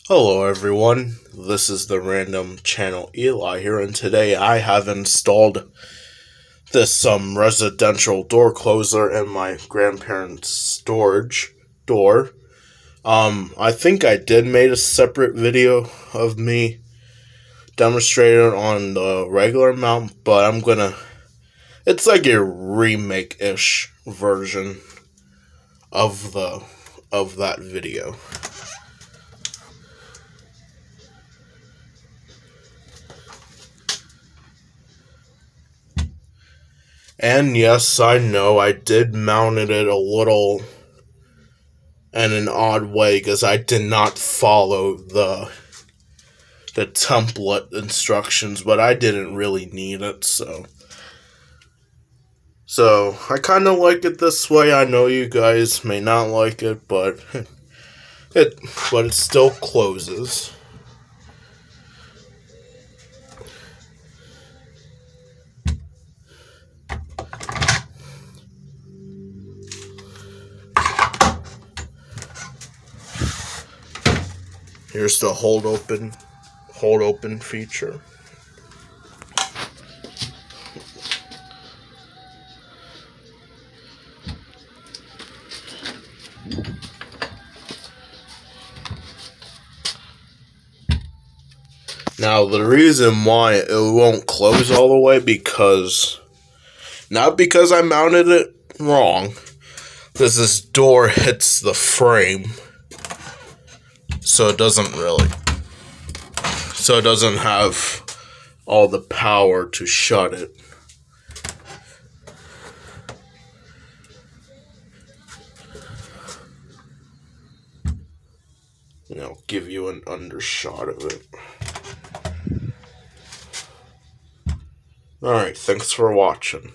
Hello everyone, this is the random channel Eli here, and today I have installed this residential door closer in my grandparents' storage door. I think I did made a separate video of me demonstrating on the regular mount, but it's like a remake-ish version of that video. And yes, I know I did mount it a little in an odd way because I did not follow the template instructions, but I didn't really need it, so I kind of like it this way. I know you guys may not like it, but it still closes. Here's the hold open feature. Now the reason why it won't close all the way not because I mounted it wrong, because this door hits the frame. So it doesn't have all the power to shut it. I'll give you an undershot of it. Alright, thanks for watching.